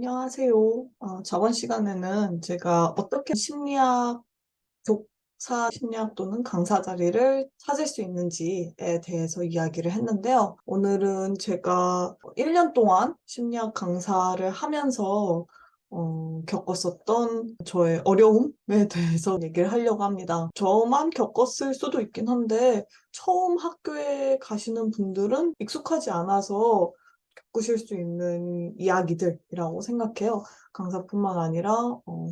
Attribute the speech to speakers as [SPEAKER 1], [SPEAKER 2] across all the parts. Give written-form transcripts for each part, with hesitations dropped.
[SPEAKER 1] 안녕하세요. 저번 시간에는 제가 어떻게 심리학 교사, 심리학 또는 강사 자리를 찾을 수 있는지에 대해서 이야기를 했는데요. 오늘은 제가 1년 동안 심리학 강사를 하면서 겪었었던 저의 어려움에 대해서 얘기를 하려고 합니다. 저만 겪었을 수도 있긴 한데 처음 학교에 가시는 분들은 익숙하지 않아서 겪으실 수 있는 이야기들이라고 생각해요. 강사뿐만 아니라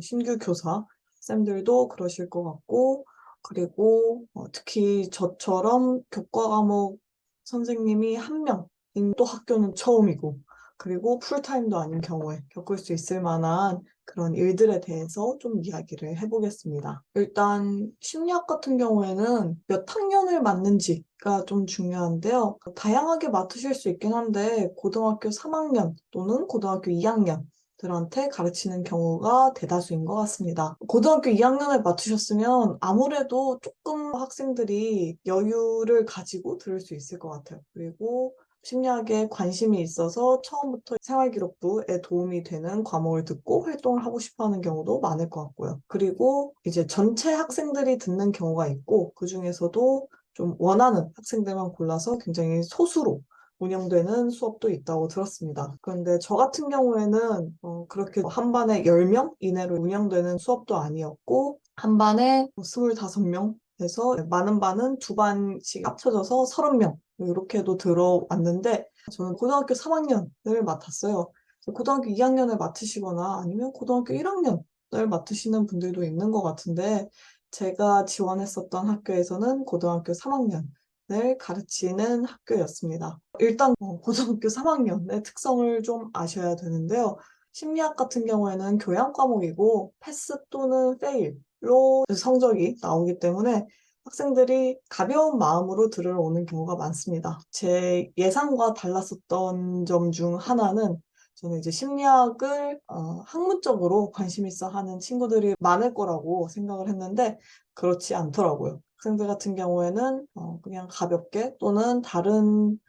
[SPEAKER 1] 신규 교사 쌤들도 그러실 것 같고, 그리고 특히 저처럼 교과 과목 선생님이 한 명인 또 학교는 처음이고, 그리고 풀타임도 아닌 경우에 겪을 수 있을 만한 그런 일들에 대해서 좀 이야기를 해보겠습니다. 일단 심리학 같은 경우에는 몇 학년을 맡는지가 좀 중요한데요. 다양하게 맡으실 수 있긴 한데 고등학교 3학년 또는 고등학교 2학년 들한테 가르치는 경우가 대다수인 것 같습니다. 고등학교 2학년을 맡으셨으면 아무래도 조금 학생들이 여유를 가지고 들을 수 있을 것 같아요. 그리고 심리학에 관심이 있어서 처음부터 생활기록부에 도움이 되는 과목을 듣고 활동을 하고 싶어 하는 경우도 많을 것 같고요. 그리고 이제 전체 학생들이 듣는 경우가 있고, 그 중에서도 좀 원하는 학생들만 골라서 굉장히 소수로 운영되는 수업도 있다고 들었습니다. 그런데 저 같은 경우에는 그렇게 한 반에 10명 이내로 운영되는 수업도 아니었고, 한 반에 25명 해서 많은 반은 두 반씩 합쳐져서 30명 이렇게도 들어왔는데 저는 고등학교 3학년을 맡았어요. 고등학교 2학년을 맡으시거나 아니면 고등학교 1학년을 맡으시는 분들도 있는 것 같은데 제가 지원했었던 학교에서는 고등학교 3학년을 가르치는 학교였습니다. 일단 고등학교 3학년의 특성을 좀 아셔야 되는데요. 심리학 같은 경우에는 교양 과목이고 패스 또는 페일로 성적이 나오기 때문에 학생들이 가벼운 마음으로 들으러 오는 경우가 많습니다. 제 예상과 달랐었던 점 중 하나는 저는 이제 심리학을 학문적으로 관심 있어 하는 친구들이 많을 거라고 생각을 했는데 그렇지 않더라고요. 학생들 같은 경우에는 그냥 가볍게 또는 다른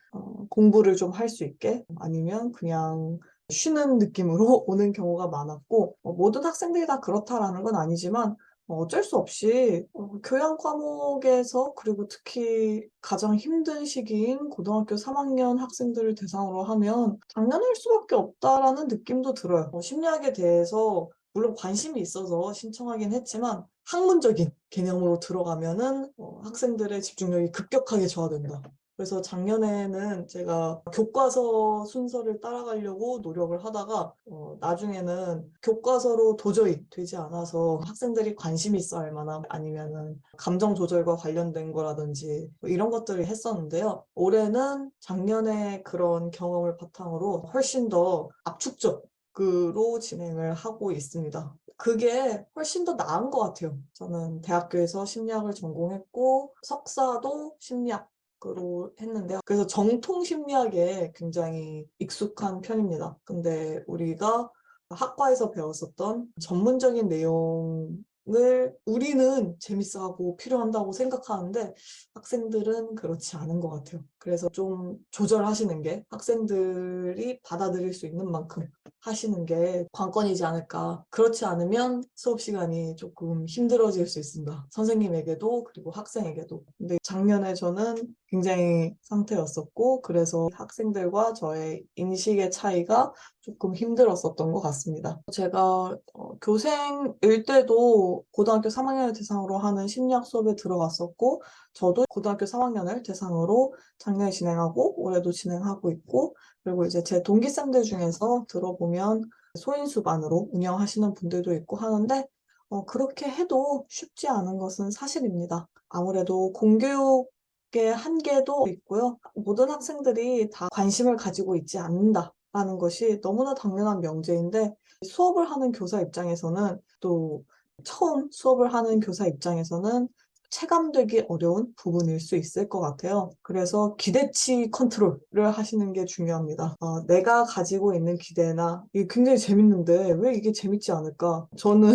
[SPEAKER 1] 공부를 좀 할 수 있게 아니면 그냥 쉬는 느낌으로 오는 경우가 많았고 모든 학생들이 다 그렇다라는 건 아니지만 어쩔 수 없이 교양 과목에서 그리고 특히 가장 힘든 시기인 고등학교 3학년 학생들을 대상으로 하면 장난할 수밖에 없다라는 느낌도 들어요. 심리학에 대해서 물론 관심이 있어서 신청하긴 했지만 학문적인 개념으로 들어가면은 학생들의 집중력이 급격하게 저하된다. 그래서 작년에는 제가 교과서 순서를 따라가려고 노력을 하다가 나중에는 교과서로 도저히 되지 않아서 학생들이 관심 있어 할 만한 아니면은 감정 조절과 관련된 거라든지 뭐 이런 것들을 했었는데요. 올해는 작년에 그런 경험을 바탕으로 훨씬 더 압축적으로 진행을 하고 있습니다. 그게 훨씬 더 나은 것 같아요. 저는 대학교에서 심리학을 전공했고 석사도 심리학으로 했는데요. 그래서 정통 심리학에 굉장히 익숙한 편입니다. 근데 우리가 학과에서 배웠었던 전문적인 내용을 우리는 재밌어하고 필요한다고 생각하는데 학생들은 그렇지 않은 것 같아요. 그래서 좀 조절하시는 게 학생들이 받아들일 수 있는 만큼 하시는 게 관건이지 않을까. 그렇지 않으면 수업 시간이 조금 힘들어질 수 있습니다. 선생님에게도 그리고 학생에게도. 근데 작년에 저는 굉장히 상태였었고 그래서 학생들과 저의 인식의 차이가 조금 힘들었었던 것 같습니다. 제가 교생일 때도 고등학교 3학년을 대상으로 하는 심리학 수업에 들어갔었고 저도 고등학교 3학년을 대상으로 작년에 진행하고 올해도 진행하고 있고 그리고 이제 제 동기쌤들 중에서 들어보면 소인수반으로 운영하시는 분들도 있고 하는데 그렇게 해도 쉽지 않은 것은 사실입니다. 아무래도 공교육의 한계도 있고요. 모든 학생들이 다 관심을 가지고 있지 않는다라는 것이 너무나 당연한 명제인데 수업을 하는 교사 입장에서는 또 처음 수업을 하는 교사 입장에서는 체감되기 어려운 부분일 수 있을 것 같아요. 그래서 기대치 컨트롤을 하시는 게 중요합니다. 내가 가지고 있는 기대나 이게 굉장히 재밌는데 왜 이게 재밌지 않을까? 저는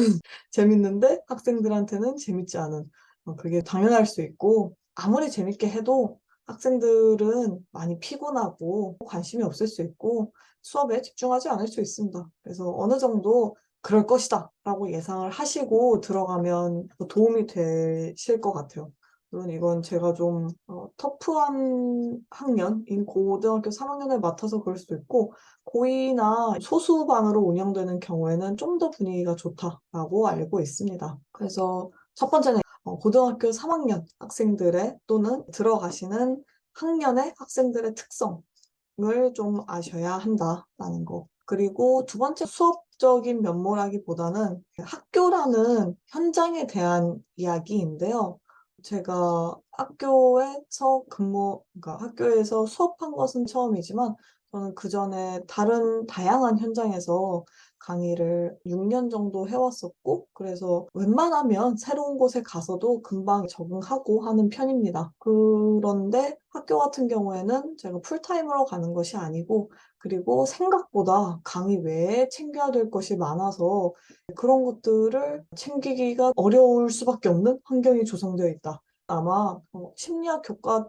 [SPEAKER 1] 재밌는데 학생들한테는 재밌지 않은 그게 당연할 수 있고 아무리 재밌게 해도 학생들은 많이 피곤하고 관심이 없을 수 있고 수업에 집중하지 않을 수 있습니다. 그래서 어느 정도 그럴 것이다 라고 예상을 하시고 들어가면 도움이 되실 것 같아요. 물론 이건 제가 좀 터프한 학년인 고등학교 3학년을 맡아서 그럴 수도 있고 고2나 소수반으로 운영되는 경우에는 좀 더 분위기가 좋다라고 알고 있습니다. 그래서 첫 번째는 고등학교 3학년 학생들의 또는 들어가시는 학년의 학생들의 특성을 좀 아셔야 한다라는 거. 그리고 두 번째 수업적인 면모라기보다는 학교라는 현장에 대한 이야기인데요. 제가 그러니까 학교에서 수업한 것은 처음이지만 저는 그전에 다른 다양한 현장에서 강의를 6년 정도 해왔었고, 그래서 웬만하면 새로운 곳에 가서도 금방 적응하고 하는 편입니다. 그런데 학교 같은 경우에는 제가 풀타임으로 가는 것이 아니고, 그리고 생각보다 강의 외에 챙겨야 될 것이 많아서 그런 것들을 챙기기가 어려울 수밖에 없는 환경이 조성되어 있다. 아마 심리학 교과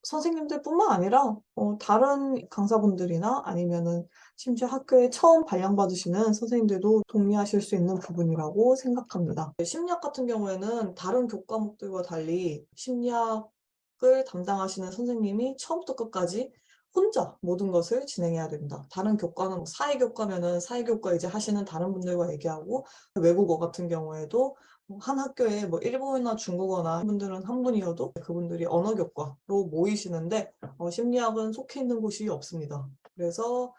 [SPEAKER 1] 선생님들뿐만 아니라 다른 강사분들이나 아니면은 심지어 학교에 처음 발령받으시는 선생님들도 동의하실 수 있는 부분이라고 생각합니다. 심리학 같은 경우에는 다른 교과목들과 달리 심리학을 담당하시는 선생님이 처음부터 끝까지 혼자 모든 것을 진행해야 된다. 다른 교과는 사회교과면은 사회교과 이제 하시는 다른 분들과 얘기하고, 외국어 같은 경우에도 한 학교에 일본어나 중국어나 분들은 한 분이어도 그분들이 언어교과로 모이시는데 심리학은 속해 있는 곳이 없습니다. 그래서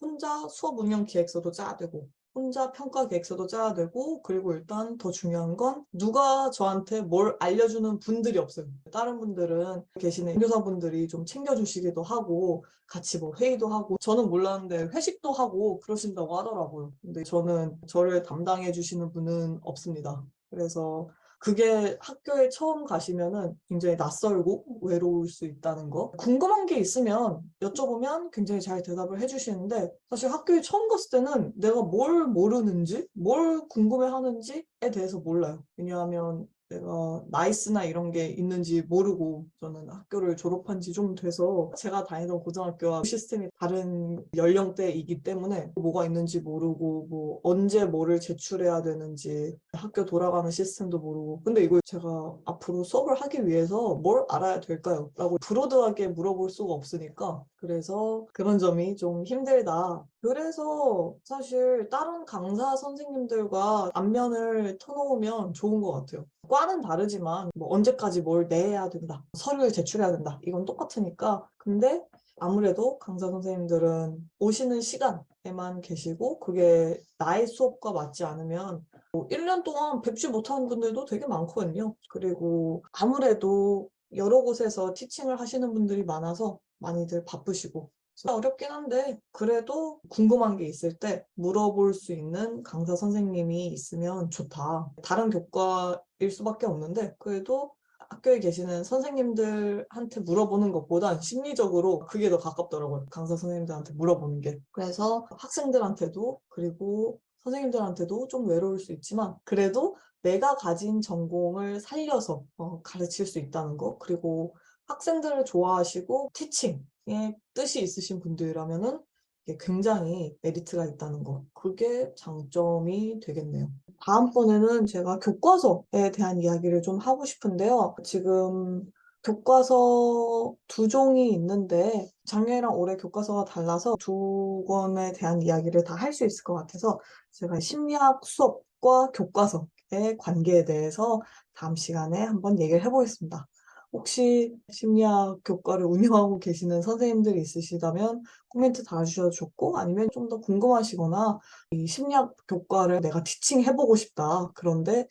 [SPEAKER 1] 혼자 수업 운영 기획서도 짜야 되고 혼자 평가 계획서도 짜야 되고, 그리고 일단 더 중요한 건 누가 저한테 뭘 알려주는 분들이 없어요. 다른 분들은 계시는 교사분들이 좀 챙겨주시기도 하고 같이 회의도 하고, 저는 몰랐는데 회식도 하고 그러신다고 하더라고요. 근데 저는 저를 담당해 주시는 분은 없습니다. 그래서 그게 학교에 처음 가시면은 굉장히 낯설고 외로울 수 있다는 거. 궁금한 게 있으면 여쭤보면 굉장히 잘 대답을 해주시는데, 사실 학교에 처음 갔을 때는 내가 뭘 모르는지, 뭘 궁금해 하는지에 대해서 몰라요. 왜냐하면 내가 나이스나 이런 게 있는지 모르고 저는 학교를 졸업한 지 좀 돼서 제가 다니던 고등학교와 시스템이 다른 연령대이기 때문에 뭐가 있는지 모르고 언제 뭐를 제출해야 되는지 학교 돌아가는 시스템도 모르고, 근데 이걸 제가 앞으로 수업을 하기 위해서 뭘 알아야 될까요? 라고 브로드하게 물어볼 수가 없으니까, 그래서 그런 점이 좀 힘들다. 그래서 사실 다른 강사 선생님들과 안면을 터놓으면 좋은 것 같아요. 과는 다르지만 언제까지 뭘 내야 된다, 서류를 제출해야 된다, 이건 똑같으니까. 근데 아무래도 강사 선생님들은 오시는 시간에만 계시고 그게 나의 수업과 맞지 않으면 1년 동안 뵙지 못하는 분들도 되게 많거든요. 그리고 아무래도 여러 곳에서 티칭을 하시는 분들이 많아서 많이들 바쁘시고 어렵긴 한데, 그래도 궁금한 게 있을 때 물어볼 수 있는 강사 선생님이 있으면 좋다. 다른 교과일 수밖에 없는데 그래도 학교에 계시는 선생님들한테 물어보는 것보단 심리적으로 그게 더 가깝더라고요. 강사 선생님들한테 물어보는 게. 그래서 학생들한테도 그리고 선생님들한테도 좀 외로울 수 있지만 그래도 내가 가진 전공을 살려서 가르칠 수 있다는 거, 그리고 학생들을 좋아하시고 티칭에 뜻이 있으신 분들이라면은 이게 굉장히 메리트가 있다는 거, 그게 장점이 되겠네요. 다음번에는 제가 교과서에 대한 이야기를 좀 하고 싶은데요. 지금 교과서 두 종이 있는데 작년이랑 올해 교과서가 달라서 두 권에 대한 이야기를 다 할 수 있을 것 같아서 제가 심리학 수업과 교과서의 관계에 대해서 다음 시간에 한번 얘기를 해보겠습니다. 혹시 심리학 교과를 운영하고 계시는 선생님들이 있으시다면 코멘트 달아주셔도 좋고, 아니면 좀 더 궁금하시거나 이 심리학 교과를 내가 티칭해보고 싶다, 그런데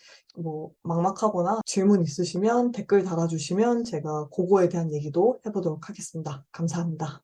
[SPEAKER 1] 막막하거나 질문 있으시면 댓글 달아주시면 제가 그거에 대한 얘기도 해보도록 하겠습니다. 감사합니다.